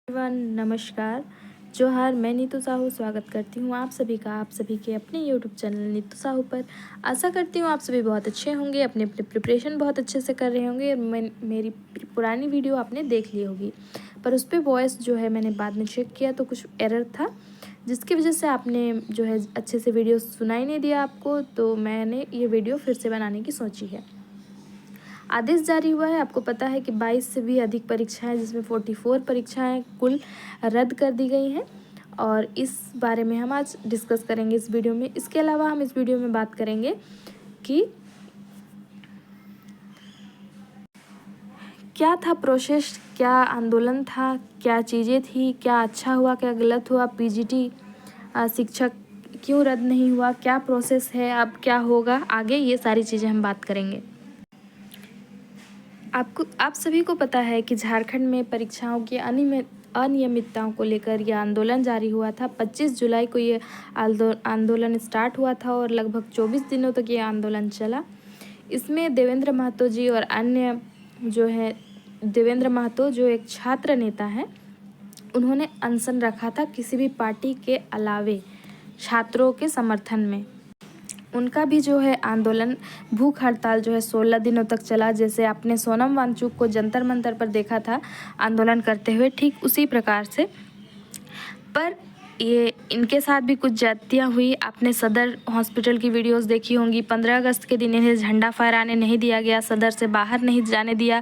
Everyone नमस्कार। जोहार। मैं नीतू साहू स्वागत करती हूँ आप सभी का आप सभी के अपने यूट्यूब चैनल नीतू साहू पर। आशा करती हूँ आप सभी बहुत अच्छे होंगे, अपने अपने प्रिपरेशन बहुत अच्छे से कर रहे होंगे। और मेरी पुरानी वीडियो आपने देख ली होगी, पर उस पर वॉइस जो है मैंने बाद में चेक किया तो कुछ एरर था, जिसकी वजह से आपने जो है अच्छे से वीडियो सुनाई नहीं दिया आपको। तो मैंने ये वीडियो फिर से बनाने की सोची है। आदेश जारी हुआ है, आपको पता है कि 22 से भी अधिक परीक्षाएं, जिसमें 44 परीक्षाएं कुल रद्द कर दी गई हैं। और इस बारे में हम आज डिस्कस करेंगे इस वीडियो में। इसके अलावा हम इस वीडियो में बात करेंगे कि क्या था प्रोसेस, क्या आंदोलन था, क्या चीज़ें थी, क्या अच्छा हुआ, क्या गलत हुआ, पीजीटी शिक्षक क्यों रद्द नहीं हुआ, क्या प्रोसेस है, अब क्या होगा आगे, ये सारी चीज़ें हम बात करेंगे। आप सभी को पता है कि झारखंड में परीक्षाओं की अनियमितताओं को लेकर यह आंदोलन जारी हुआ था। 25 जुलाई को ये आंदोलन स्टार्ट हुआ था और लगभग 24 दिनों तक ये आंदोलन चला। इसमें देवेंद्र महतो जी और अन्य जो है, देवेंद्र महतो जो एक छात्र नेता हैं, उन्होंने अनशन रखा था किसी भी पार्टी के अलावे छात्रों के समर्थन में। उनका भी जो है आंदोलन, भूख हड़ताल जो है 16 दिनों तक चला। जैसे आपने सोनम वांगचुक को जंतर मंतर पर देखा था आंदोलन करते हुए, ठीक उसी प्रकार से। पर ये इनके साथ भी कुछ ज्यादतियाँ हुई। आपने सदर हॉस्पिटल की वीडियोस देखी होंगी। 15 अगस्त के दिन इन्हें झंडा फहराने नहीं दिया गया, सदर से बाहर नहीं जाने दिया।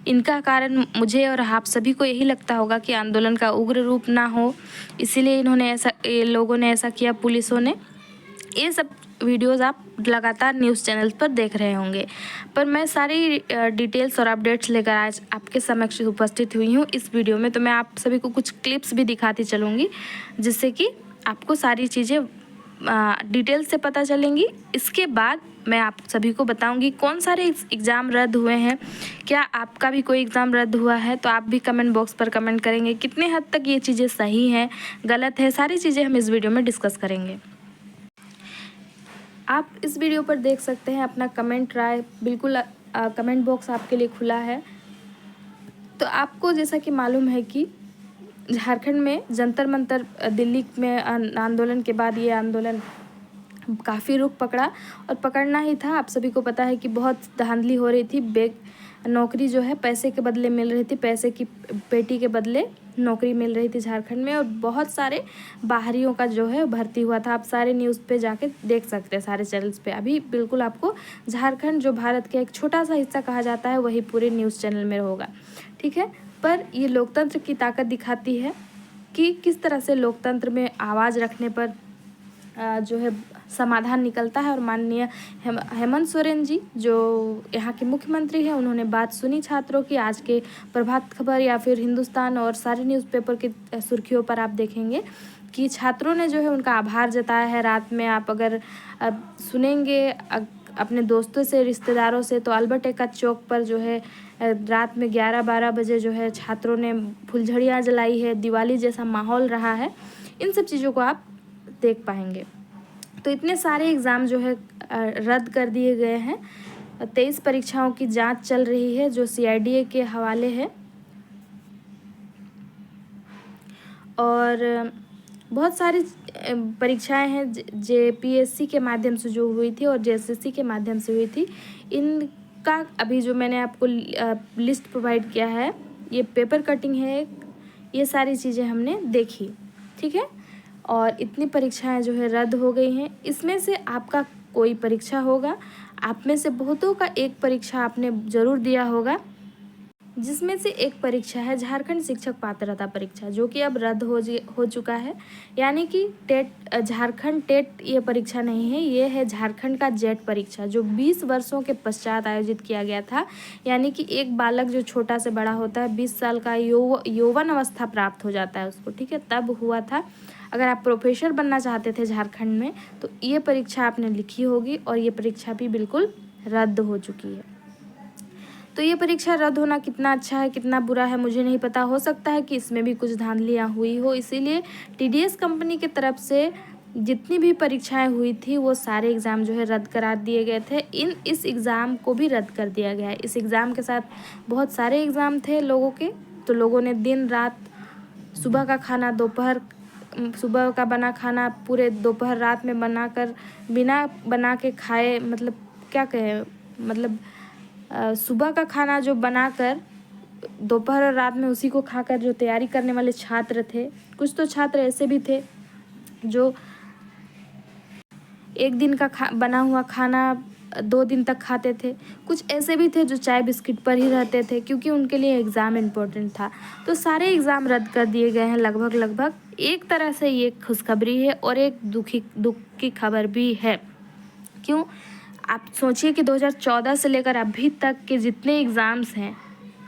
इनका कारण मुझे और आप सभी को यही लगता होगा कि आंदोलन का उग्र रूप ना हो, इसीलिए ये लोगों ने ऐसा किया, पुलिसों ने। ये सब वीडियोस आप लगातार न्यूज़ चैनल्स पर देख रहे होंगे, पर मैं सारी डिटेल्स और अपडेट्स लेकर आज आपके समक्ष उपस्थित हुई हूँ इस वीडियो में। तो मैं आप सभी को कुछ क्लिप्स भी दिखाती चलूँगी, जिससे कि आपको सारी चीज़ें डिटेल से पता चलेंगी। इसके बाद मैं आप सभी को बताऊंगी कौन सारे एग्ज़ाम रद्द हुए हैं। क्या आपका भी कोई एग्ज़ाम रद्द हुआ है तो आप भी कमेंट बॉक्स पर कमेंट करेंगे। कितने हद तक ये चीज़ें सही हैं, गलत है, सारी चीज़ें हम इस वीडियो में डिस्कस करेंगे। आप इस वीडियो पर देख सकते हैं अपना कमेंट राय, बिल्कुल कमेंट बॉक्स आपके लिए खुला है। तो आपको जैसा कि मालूम है कि झारखंड में जंतर मंतर, दिल्ली में आंदोलन के बाद ये आंदोलन काफ़ी रुख पकड़ा, और पकड़ना ही था। आप सभी को पता है कि बहुत धांधली हो रही थी। नौकरी जो है पैसे के बदले मिल रही थी, पैसे की पेटी के बदले नौकरी मिल रही थी झारखंड में। और बहुत सारे बाहरियों का जो है भर्ती हुआ था। आप सारे न्यूज़ पे जाके देख सकते हैं, सारे चैनल्स पे। अभी बिल्कुल आपको झारखंड, जो भारत का एक छोटा सा हिस्सा कहा जाता है, वही पूरे न्यूज़ चैनल में होगा, ठीक है। पर ये लोकतंत्र की ताकत दिखाती है कि किस तरह से लोकतंत्र में आवाज़ रखने पर जो है समाधान निकलता है। और माननीय हेमंत सोरेन जी, जो यहाँ के मुख्यमंत्री हैं, उन्होंने बात सुनी छात्रों की। आज के प्रभात खबर या फिर हिंदुस्तान और सारे न्यूज़पेपर की सुर्खियों पर आप देखेंगे कि छात्रों ने जो है उनका आभार जताया है। रात में आप अगर सुनेंगे अपने दोस्तों से, रिश्तेदारों से, तो अल्बर्ट एक्का चौक पर जो है रात में 11-12 बजे जो है छात्रों ने फुलझड़ियाँ जलाई है, दिवाली जैसा माहौल रहा है। इन सब चीज़ों को आप देख पाएंगे। तो इतने सारे एग्ज़ाम जो है रद्द कर दिए गए हैं। 23 परीक्षाओं की जांच चल रही है, जो CIDA के हवाले है। और बहुत सारी परीक्षाएं हैं JPSC के माध्यम से जो हुई थी और JSSC के माध्यम से हुई थी। इनका अभी जो मैंने आपको लिस्ट प्रोवाइड किया है, ये पेपर कटिंग है, ये सारी चीज़ें हमने देखी, ठीक है। और इतनी परीक्षाएं जो है रद्द हो गई हैं। इसमें से आपका कोई परीक्षा होगा, आप में से बहुतों का एक परीक्षा आपने ज़रूर दिया होगा, जिसमें से एक परीक्षा है झारखंड शिक्षक पात्रता परीक्षा, जो कि अब रद्द हो चुका है। यानी कि झारखंड टेट ये परीक्षा नहीं है, ये है झारखंड का जेट परीक्षा, जो 20 वर्षों के पश्चात आयोजित किया गया था। यानी कि एक बालक जो छोटा से बड़ा होता है, 20 साल का यौवन अवस्था प्राप्त हो जाता है उसको, ठीक है, तब हुआ था। अगर आप प्रोफेसर बनना चाहते थे झारखंड में, तो ये परीक्षा आपने लिखी होगी, और ये परीक्षा भी बिल्कुल रद्द हो चुकी है। तो ये परीक्षा रद्द होना कितना अच्छा है, कितना बुरा है, मुझे नहीं पता। हो सकता है कि इसमें भी कुछ धांधलियाँ हुई हो, इसीलिए TDS कंपनी की तरफ से जितनी भी परीक्षाएं हुई थी, वो सारे एग्ज़ाम जो है रद्द करा दिए गए थे। इस एग्ज़ाम को भी रद्द कर दिया गया है। इस एग्ज़ाम के साथ बहुत सारे एग्ज़ाम थे लोगों के, तो लोगों ने दिन रात सुबह का खाना सुबह का बना खाना पूरे दोपहर रात में बनाकर बिना बना के खाए, मतलब क्या कहें, मतलब सुबह का खाना जो बनाकर दोपहर और रात में उसी को खाकर जो तैयारी करने वाले छात्र थे, कुछ तो छात्र ऐसे भी थे जो एक दिन का बना हुआ खाना 2 दिन तक खाते थे। कुछ ऐसे भी थे जो चाय बिस्किट पर ही रहते थे क्योंकि उनके लिए एग्ज़ाम इम्पोर्टेंट था। तो सारे एग्ज़ाम रद्द कर दिए गए हैं लगभग। एक तरह से ये खुशखबरी है और एक दुख की खबर भी है। क्यों? आप सोचिए कि 2014 से लेकर अभी तक के जितने एग्ज़ाम्स हैं,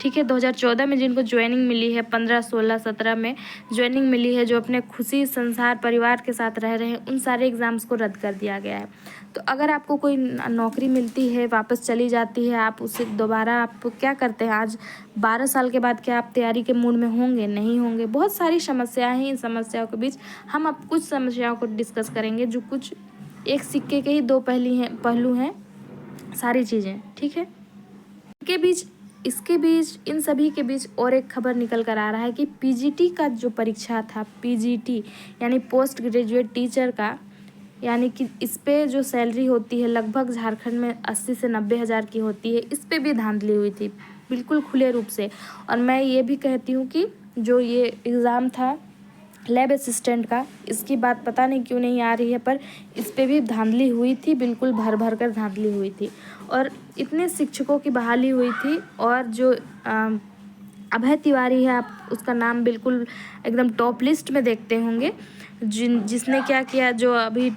ठीक है, 2014 में जिनको ज्वाइनिंग मिली है, 15, 16, 17 में ज्वाइनिंग मिली है, जो अपने खुशी संसार परिवार के साथ रह रहे हैं, उन सारे एग्ज़ाम्स को रद्द कर दिया गया है। तो अगर आपको कोई नौकरी मिलती है, वापस चली जाती है, आप उसे दोबारा आप क्या करते हैं? आज 12 साल के बाद क्या आप तैयारी के मूड में होंगे? नहीं होंगे। बहुत सारी समस्याएँ हैं। इन समस्याओं के बीच हम अब कुछ समस्याओं को डिस्कस करेंगे जो कुछ एक सिक्के के ही 2 पहलू हैं सारी चीज़ें, ठीक है। इसके बीच इन सभी के बीच और एक खबर निकल कर आ रहा है कि पीजीटी का जो परीक्षा था, पीजीटी यानी पोस्ट ग्रेजुएट टीचर का, यानी कि इस पे जो सैलरी होती है लगभग झारखंड में 80 से 90 हज़ार की होती है, इस पे भी धांधली हुई थी बिल्कुल खुले रूप से। और मैं ये भी कहती हूँ कि जो ये एग्ज़ाम था लैब असिस्टेंट का, इसकी बात पता नहीं क्यों नहीं आ रही है, पर इस पे भी धांधली हुई थी, बिल्कुल भर कर धांधली हुई थी। और इतने शिक्षकों की बहाली हुई थी। और जो अभय तिवारी है, आप उसका नाम बिल्कुल एकदम टॉप लिस्ट में देखते होंगे, जिसने क्या किया, जो अभी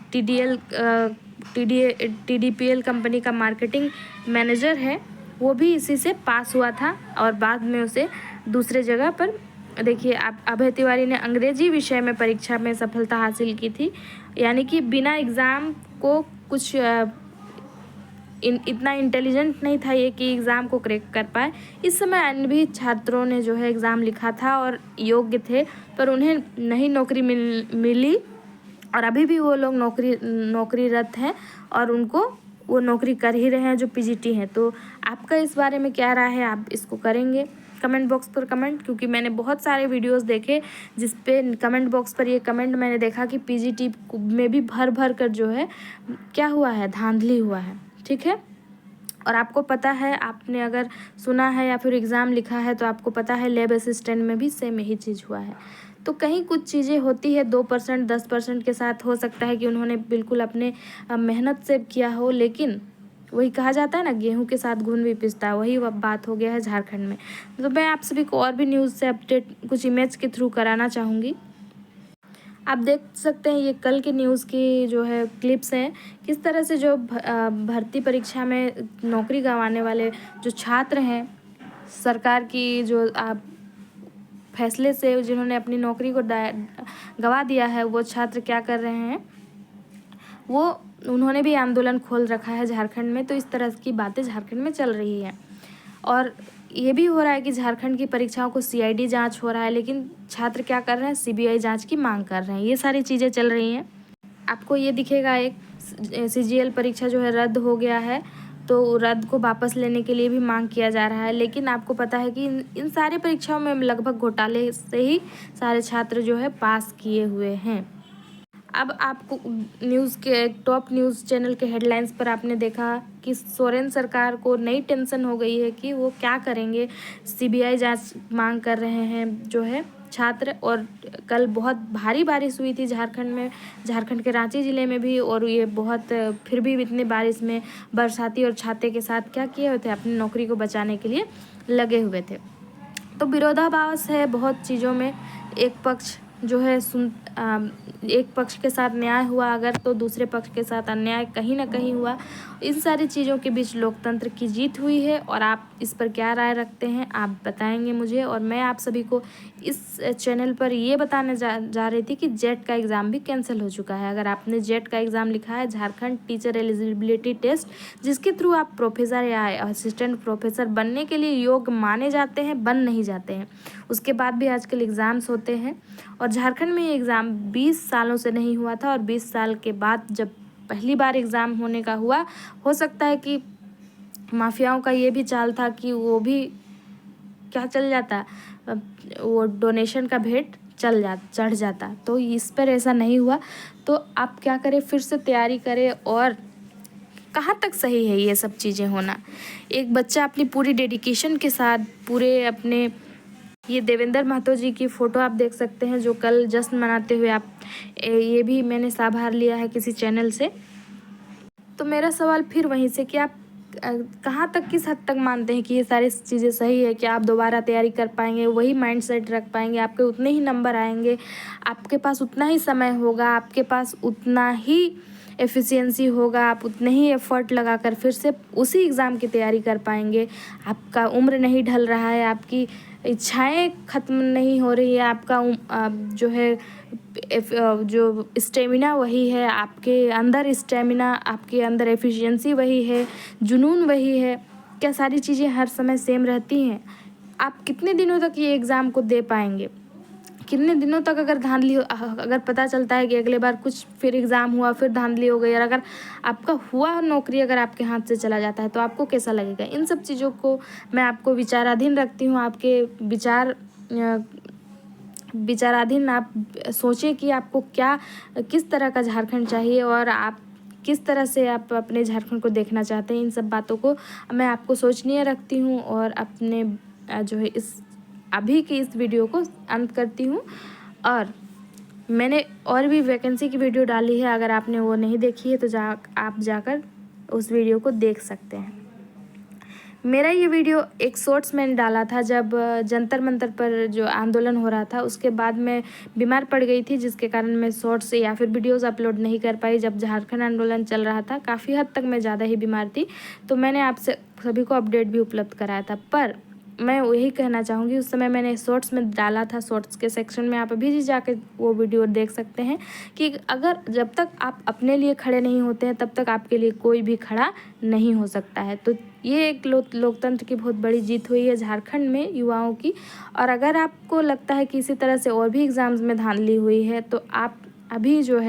TDPL कंपनी का मार्केटिंग मैनेजर है, वो भी इसी से पास हुआ था। और बाद में उसे दूसरे जगह पर, देखिए, आप अभय तिवारी ने अंग्रेजी विषय में परीक्षा में सफलता हासिल की थी, यानी कि बिना एग्ज़ाम को कुछ इतना इंटेलिजेंट नहीं था ये कि एग्ज़ाम को क्रैक कर पाए। इस समय अन्य भी छात्रों ने जो है एग्ज़ाम लिखा था और योग्य थे, पर उन्हें नहीं नौकरी मिली। और अभी भी वो लोग नौकरीरत हैं और उनको वो नौकरी कर ही रहे हैं जो पीजीटी हैं। तो आपका इस बारे में क्या राय है? आप इसको करेंगे कमेंट बॉक्स पर कमेंट, क्योंकि मैंने बहुत सारे वीडियोस देखे जिस पे कमेंट बॉक्स पर ये कमेंट मैंने देखा कि पीजीटी में भी भर कर जो है क्या हुआ है, धांधली हुआ है, ठीक है। और आपको पता है, आपने अगर सुना है या फिर एग्ज़ाम लिखा है तो आपको पता है लैब असिस्टेंट में भी सेम यही चीज़ हुआ है। तो कहीं कुछ चीज़ें होती है 2%, 10% के साथ हो सकता है कि उन्होंने बिल्कुल अपने मेहनत से किया हो, लेकिन वही कहा जाता है ना, गेहूं के साथ घुन भी पिसता है, वही बात हो गया है झारखंड में। तो मैं आप सभी को और भी न्यूज़ से अपडेट कुछ इमेज के थ्रू कराना चाहूँगी। आप देख सकते हैं ये कल के न्यूज़ की जो है क्लिप्स हैं, किस तरह से जो भर्ती परीक्षा में नौकरी गंवाने वाले जो छात्र हैं, सरकार की जो फैसले से जिन्होंने अपनी नौकरी को गंवा दिया है, वो छात्र क्या कर रहे हैं, उन्होंने भी आंदोलन खोल रखा है झारखंड में। तो इस तरह की बातें झारखंड में चल रही हैं। और ये भी हो रहा है कि झारखंड की परीक्षाओं को CID जांच हो रहा है, लेकिन छात्र क्या कर रहे हैं, CBI जांच की मांग कर रहे हैं। ये सारी चीज़ें चल रही हैं। आपको ये दिखेगा, एक CGL परीक्षा जो है रद्द हो गया है, तो रद्द को वापस लेने के लिए भी मांग किया जा रहा है। लेकिन आपको पता है कि इन सारी परीक्षाओं में लगभग घोटाले से ही सारे छात्र जो है पास किए हुए हैं। अब आपको न्यूज़ के टॉप न्यूज़ चैनल के हेडलाइंस पर आपने देखा कि सोरेन सरकार को नई टेंशन हो गई है कि वो क्या करेंगे। CBI जांच मांग कर रहे हैं जो है छात्र। और कल बहुत भारी बारिश हुई थी झारखंड में, झारखंड के रांची ज़िले में भी। और ये बहुत, फिर भी इतनी बारिश में बरसाती और छाते के साथ क्या किए हुए थे, अपनी नौकरी को बचाने के लिए लगे हुए थे। तो विरोधाभास है बहुत चीज़ों में। एक पक्ष जो है एक पक्ष के साथ न्याय हुआ अगर, तो दूसरे पक्ष के साथ अन्याय कहीं ना कहीं हुआ। इन सारी चीज़ों के बीच लोकतंत्र की जीत हुई है। और आप इस पर क्या राय रखते हैं, आप बताएंगे मुझे। और मैं आप सभी को इस चैनल पर ये बताने जा रही थी कि जेट का एग्ज़ाम भी कैंसिल हो चुका है। अगर आपने जेट का एग्ज़ाम लिखा है, झारखंड टीचर एलिजिबिलिटी टेस्ट, जिसके थ्रू आप प्रोफेसर या असिस्टेंट प्रोफेसर बनने के लिए योग्य माने जाते हैं, बन नहीं जाते हैं, उसके बाद भी आजकल एग्ज़ाम्स होते हैं। और झारखंड में ये एग्ज़ाम 20 सालों से नहीं हुआ था। और 20 साल के बाद जब पहली बार एग्ज़ाम होने का हुआ, हो सकता है कि माफियाओं का ये भी चाल था कि वो भी क्या चल जाता, वो डोनेशन का भेंट चढ़ जाता। तो इस पर ऐसा नहीं हुआ। तो आप क्या करें, फिर से तैयारी करें। और कहाँ तक सही है ये सब चीज़ें होना? एक बच्चा अपनी पूरी डेडिकेशन के साथ पूरे अपने, ये देवेंद्र महतो जी की फ़ोटो आप देख सकते हैं जो कल जश्न मनाते हुए आप, ये भी मैंने साभार लिया है किसी चैनल से। तो मेरा सवाल फिर वहीं से कि आप कहाँ तक, किस हद तक मानते हैं कि ये सारी चीज़ें सही है? कि आप दोबारा तैयारी कर पाएंगे, वही माइंडसेट रख पाएंगे, आपके उतने ही नंबर आएंगे, आपके पास उतना ही समय होगा, आपके पास उतना ही एफिशिएंसी होगा, आप उतने ही एफर्ट लगाकर फिर से उसी एग्ज़ाम की तैयारी कर पाएंगे? आपका उम्र नहीं ढल रहा है, आपकी इच्छाएं ख़त्म नहीं हो रही है, आपका जो है जो स्टेमिना वही है, आपके अंदर स्टेमिना, आपके अंदर एफिशिएंसी वही है, जुनून वही है। क्या सारी चीज़ें हर समय सेम रहती हैं? आप कितने दिनों तक ये एग्ज़ाम को दे पाएंगे? कितने दिनों तक अगर धांधली, अगर पता चलता है कि अगले बार कुछ फिर एग्ज़ाम हुआ, फिर धांधली हो गई, और अगर आपका हुआ नौकरी अगर आपके हाथ से चला जाता है तो आपको कैसा लगेगा? इन सब चीज़ों को मैं आपको विचाराधीन रखती हूँ। आपके विचाराधीन आप सोचें कि आपको क्या, किस तरह का झारखंड चाहिए और आप किस तरह से आप अपने झारखंड को देखना चाहते हैं। इन सब बातों को मैं आपको सोचनीय रखती हूँ और अपने जो है इस अभी की इस वीडियो को अंत करती हूँ। और मैंने और भी वैकेंसी की वीडियो डाली है, अगर आपने वो नहीं देखी है तो आप जाकर उस वीडियो को देख सकते हैं। मेरा ये वीडियो एक शॉर्ट्स मैंने डाला था जब जंतर मंतर पर जो आंदोलन हो रहा था, उसके बाद मैं बीमार पड़ गई थी, जिसके कारण मैं शॉर्ट्स या फिर वीडियोस अपलोड नहीं कर पाई। जब झारखंड आंदोलन चल रहा था, काफ़ी हद तक मैं ज़्यादा ही बीमार थी, तो मैंने आपसे सभी को अपडेट भी उपलब्ध कराया था। पर मैं यही कहना चाहूँगी, उस समय मैंने शॉर्ट्स में डाला था, शॉर्ट्स के सेक्शन में आप अभी भी जाकर वो वीडियो देख सकते हैं कि अगर जब तक आप अपने लिए खड़े नहीं होते हैं तब तक आपके लिए कोई भी खड़ा नहीं हो सकता है। तो ये एक लोकतंत्र की बहुत बड़ी जीत हुई है झारखंड में युवाओं की। और अगर आपको लगता है कि इसी तरह से और भी एग्ज़ाम्स में धांधली हुई है तो आप अभी जो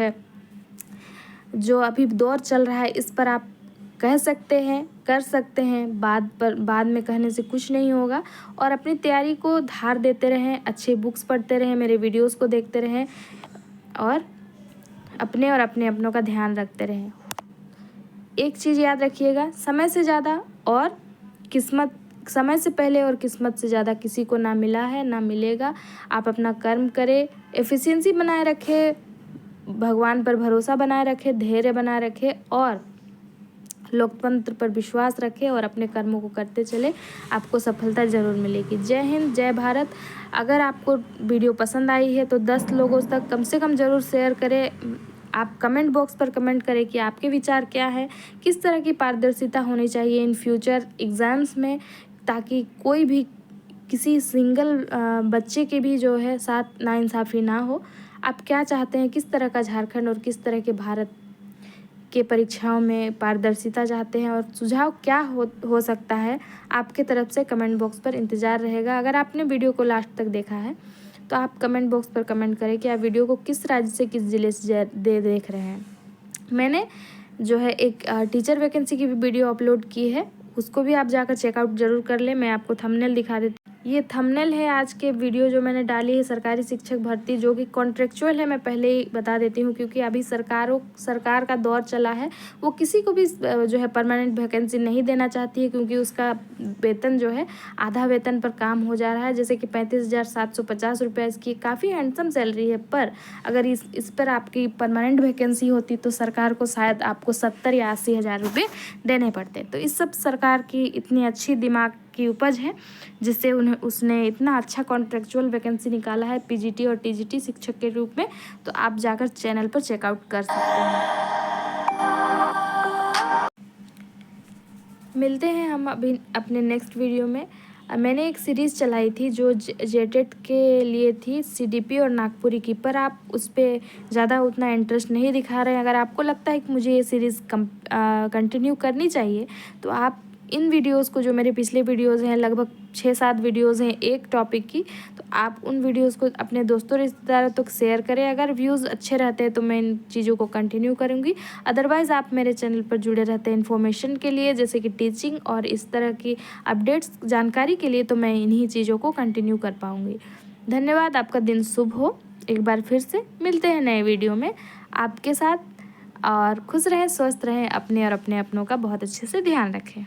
अभी दौर चल रहा है इस पर आप कह सकते हैं, कर सकते हैं। बाद में कहने से कुछ नहीं होगा। और अपनी तैयारी को धार देते रहें, अच्छे बुक्स पढ़ते रहें, मेरे वीडियोस को देखते रहें और अपने और अपने अपनों का ध्यान रखते रहें। एक चीज़ याद रखिएगा, समय से ज़्यादा और किस्मत, समय से पहले और किस्मत से ज़्यादा किसी को ना मिला है ना मिलेगा। आप अपना कर्म करें, एफिशिएंसी बनाए रखें, भगवान पर भरोसा बनाए रखें, धैर्य बनाए रखें और लोकतंत्र पर विश्वास रखें और अपने कर्मों को करते चले। आपको सफलता ज़रूर मिलेगी। जय हिंद, जय भारत। अगर आपको वीडियो पसंद आई है तो 10 लोगों तक कम से कम ज़रूर शेयर करें। आप कमेंट बॉक्स पर कमेंट करें कि आपके विचार क्या है, किस तरह की पारदर्शिता होनी चाहिए इन फ्यूचर एग्ज़ाम्स में, ताकि कोई भी किसी सिंगल बच्चे के भी जो है साथ नाइंसाफ़ी ना हो। आप क्या चाहते हैं, किस तरह का झारखंड और किस तरह के भारत के परीक्षाओं में पारदर्शिता चाहते हैं और सुझाव क्या हो सकता है, आपके तरफ से कमेंट बॉक्स पर इंतज़ार रहेगा। अगर आपने वीडियो को लास्ट तक देखा है तो आप कमेंट बॉक्स पर कमेंट करें कि आप वीडियो को किस राज्य से किस ज़िले से देख रहे हैं। मैंने जो है एक टीचर वैकेंसी की भी वीडियो अपलोड की है, उसको भी आप जाकर चेकआउट ज़रूर कर लें। मैं आपको थंबनेल दिखा देती हूँ। ये थंबनेल है आज के वीडियो जो मैंने डाली है, सरकारी शिक्षक भर्ती जो कि कॉन्ट्रेक्चुअल है। मैं पहले ही बता देती हूँ क्योंकि अभी सरकार का दौर चला है, वो किसी को भी जो है परमानेंट वैकेंसी नहीं देना चाहती है, क्योंकि उसका वेतन जो है आधा वेतन पर काम हो जा रहा है। जैसे कि 35,750 रुपये इसकी काफ़ी हैंडसम सैलरी है, पर अगर इस पर आपकी परमानेंट वैकेंसी होती तो सरकार को शायद आपको 70 या 80 हज़ार रुपये देने पड़ते। तो इस सब सरकार की इतनी अच्छी दिमाग की उपज है जिससे उसने इतना अच्छा कॉन्ट्रेक्चुअल वैकेंसी निकाला है पीजीटी और टीजीटी शिक्षक के रूप में। तो आप जाकर चैनल पर चेकआउट कर सकते हैं। मिलते हैं हम अभी अपने नेक्स्ट वीडियो में। मैंने एक सीरीज़ चलाई थी जो जेटेट के लिए थी, सीडीपी और नागपुरी की, पर आप उस पर ज़्यादा उतना इंटरेस्ट नहीं दिखा रहे हैं। अगर आपको लगता है कि मुझे ये सीरीज़ कंटिन्यू करनी चाहिए तो आप इन वीडियोस को, जो मेरे पिछले वीडियोस हैं, लगभग 6-7 वीडियोस हैं एक टॉपिक की, तो आप उन वीडियोस को अपने दोस्तों रिश्तेदारों तक शेयर करें। अगर व्यूज़ अच्छे रहते हैं तो मैं इन चीज़ों को कंटिन्यू करूँगी। अदरवाइज़ आप मेरे चैनल पर जुड़े रहते हैं इन्फॉर्मेशन के लिए, जैसे कि टीचिंग और इस तरह की अपडेट्स जानकारी के लिए, तो मैं इन्हीं चीज़ों को कंटिन्यू कर पाऊँगी। धन्यवाद। आपका दिन शुभ हो। एक बार फिर से मिलते हैं नए वीडियो में आपके साथ। और खुश रहें, स्वस्थ रहें, अपने और अपने अपनों का बहुत अच्छे से ध्यान रखें।